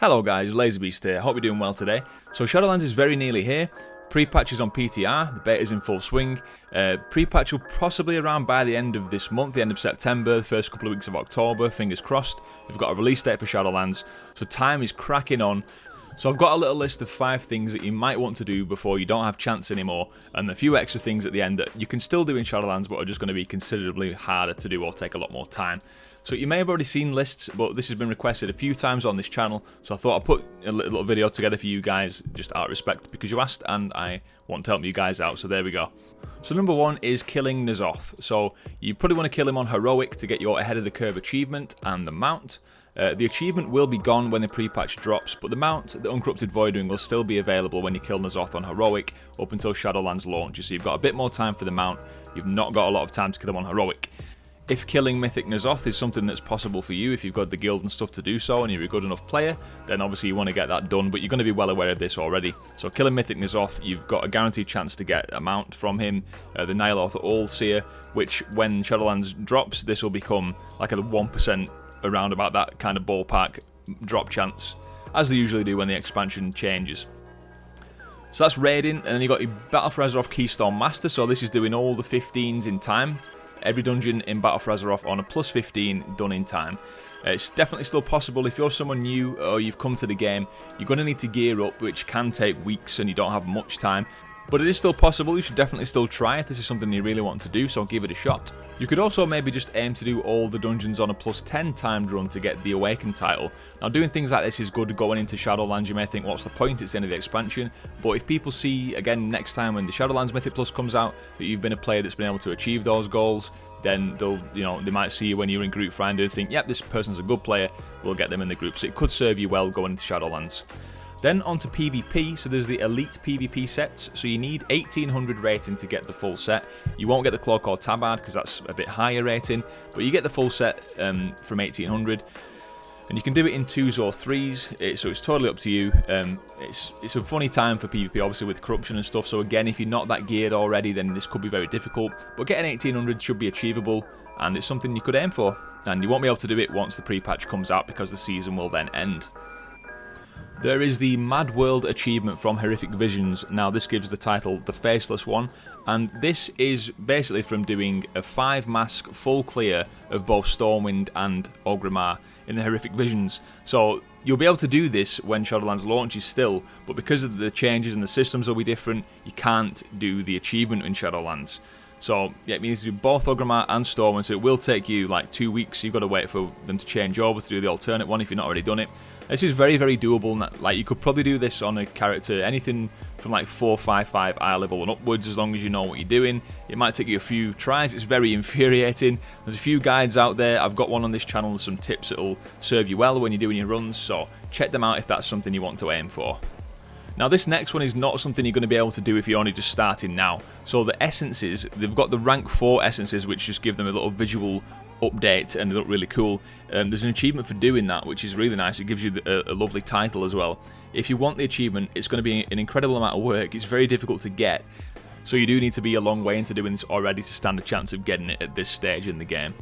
Hello guys, LazyBeast here, hope you're doing well today. So Shadowlands is very nearly here. Pre-patch is on PTR, the beta is in full swing. Pre-patch will possibly around by the end of this month, the end of September, the first couple of weeks of October, fingers crossed. We've got a release date for Shadowlands, so time is cracking on. So I've got a little list of 5 things that you might want to do before you don't have chance anymore, and a few extra things at the end that you can still do in Shadowlands but are just going to be considerably harder to do or take a lot more time. So you may have already seen lists, but this has been requested a few times on this channel, so I thought I'd put a little video together for you guys just out of respect because you asked and I want to help you guys out, so there we go. So number 1 is killing N'Zoth. So you probably want to kill him on Heroic to get your ahead of the curve achievement and the mount. The achievement will be gone when the pre-patch drops, but the mount, the Uncorrupted Voidwing, will still be available when you kill N'Zoth on Heroic up until Shadowlands launches, so you've got a bit more time for the mount, you've not got a lot of time to kill him on Heroic. If killing Mythic N'Zoth is something that's possible for you, if you've got the guild and stuff to do so and you're a good enough player, then obviously you want to get that done, but you're going to be well aware of this already. So killing Mythic N'Zoth, you've got a guaranteed chance to get a mount from him, the Nyloth All-Seer, which when Shadowlands drops, this will become like a 1% around about that kind of ballpark drop chance, as they usually do when the expansion changes. So that's raiding, and then you've got your Battle for Azeroth Keystone Master, so this is doing all the 15s in time. Every dungeon in Battle for Azeroth on a plus 15 done in time. It's definitely still possible. If you're someone new or you've come to the game, you're going to need to gear up, which can take weeks and you don't have much time. But it is still possible. You should definitely still try if this is something you really want to do, so give it a shot. You could also maybe just aim to do all the dungeons on a plus 10 timed run to get the Awakened title. Now doing things like this is good going into Shadowlands. You may think, what's the point, it's the end of the expansion. But if people see, again, next time when the Shadowlands Mythic Plus comes out, that you've been a player that's been able to achieve those goals, then they'll, they might see you when you're in Group Finder and think, yep, this person's a good player, we'll get them in the group. So it could serve you well going into Shadowlands. Then on to PvP, so there's the Elite PvP sets, so you need 1800 rating to get the full set. You won't get the Cloak or Tabard because that's a bit higher rating, but you get the full set from 1800. And you can do it in 2s or 3s, so it's totally up to you. It's a funny time for PvP, obviously, with corruption and stuff, so again, if you're not that geared already, then this could be very difficult. But getting 1800 should be achievable, and it's something you could aim for. And you won't be able to do it once the pre-patch comes out because the season will then end. There is the Mad World achievement from Horrific Visions. Now this gives the title the Faceless One, and this is basically from doing a 5-mask full clear of both Stormwind and Orgrimmar in the Horrific Visions. So you'll be able to do this when Shadowlands launches still, but because of the changes and the systems will be different, you can't do the achievement in Shadowlands. So yeah, it means to do both Orgrimmar and Stormwind, so it will take you like 2 weeks. You've got to wait for them to change over to do the alternate one if you've not already done it. This is very, very doable. Like, you could probably do this on a character, anything from like 455 eye level and upwards, as long as you know what you're doing. It might take you a few tries. It's very infuriating. There's a few guides out there. I've got one on this channel with some tips that will serve you well when you're doing your runs, so check them out if that's something you want to aim for. Now this next one is not something you're going to be able to do if you're only just starting now. So the essences, they've got the rank 4 essences, which just give them a little visual update and they look really cool. There's an achievement for doing that, which is really nice. It gives you a lovely title as well. If you want the achievement, it's going to be an incredible amount of work. It's very difficult to get, so you do need to be a long way into doing this already to stand a chance of getting it at this stage in the game.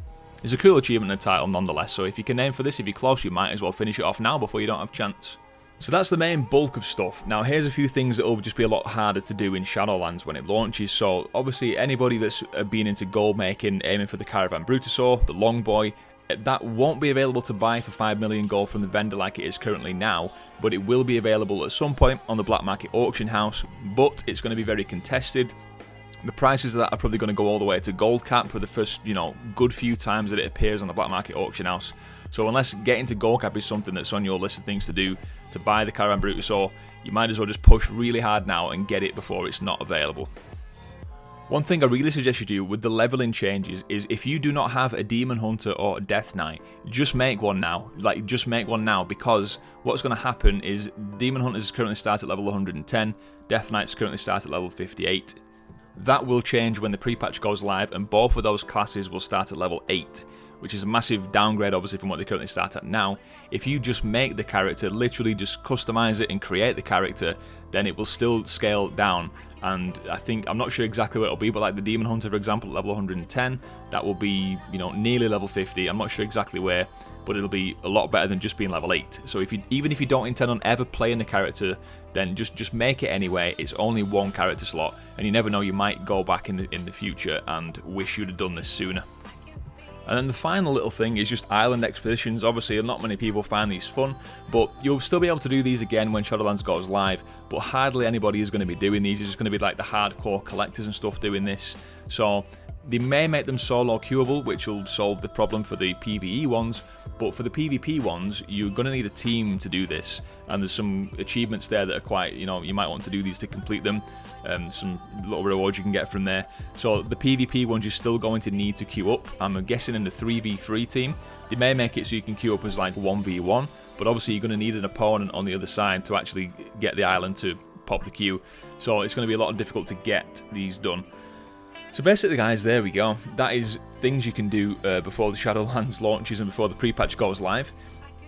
It's a cool achievement and title nonetheless, so if you can aim for this, if you're close, you might as well finish it off now before you don't have a chance. So that's the main bulk of stuff. Now here's a few things that will just be a lot harder to do in Shadowlands when it launches. So obviously anybody that's been into gold making, aiming for the Caravan BRUTOSAUR, the Long Boy, that won't be available to buy for 5 million gold from the vendor like it is currently now, but it will be available at some point on the Black Market Auction House, but it's going to be very contested. The prices of that are probably going to go all the way to gold cap for the first, good few times that it appears on the Black Market Auction House. So unless getting to gold cap is something that's on your list of things to do to buy the Caravan BRUTOSAUR, you might as well just push really hard now and get it before it's not available. One thing I really suggest you do with the leveling changes is if you do not have a Demon Hunter or a Death Knight, just make one now. Just make one now, because what's going to happen is Demon Hunters currently start at level 110, Death Knights currently start at level 58. That will change when the pre-patch goes live, and both of those classes will start at level 8, which is a massive downgrade obviously from what they currently start at now. If you just make the character, literally just customize it and create the character, then it will still scale down. And I think, I'm not sure exactly what it'll be, but like the Demon Hunter, for example, at level 110, that will be, nearly level 50. I'm not sure exactly where. but it'll be a lot better than just being level 8. So even if you don't intend on ever playing the character, then just make it anyway. It's only one character slot, and you never know, you might go back in the future and wish you'd have done this sooner. And then the final little thing is just island expeditions. Obviously, not many people find these fun, but you'll still be able to do these again when Shadowlands goes live, but hardly anybody is going to be doing these. It's just going to be like the hardcore collectors and stuff doing this. So they may make them solo queuable, which will solve the problem for the PvE ones, but for the PvP ones, you're going to need a team to do this, and there's some achievements there that are quite, you know, you might want to do these to complete them, some little rewards you can get from there. So the PvP ones you're still going to need to queue up. I'm guessing in the 3v3 team, they may make it so you can queue up as like 1v1, but obviously you're going to need an opponent on the other side to actually get the island to pop the queue, so it's going to be a lot difficult to get these done. So basically, guys, there we go. That is things you can do before the Shadowlands launches and before the pre-patch goes live.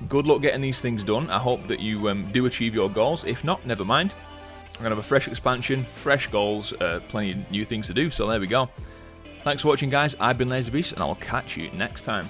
Good luck getting these things done. I hope that you do achieve your goals. If not, never mind. We're going to have a fresh expansion, fresh goals, plenty of new things to do, so there we go. Thanks for watching, guys. I've been LazyBeast, and I'll catch you next time.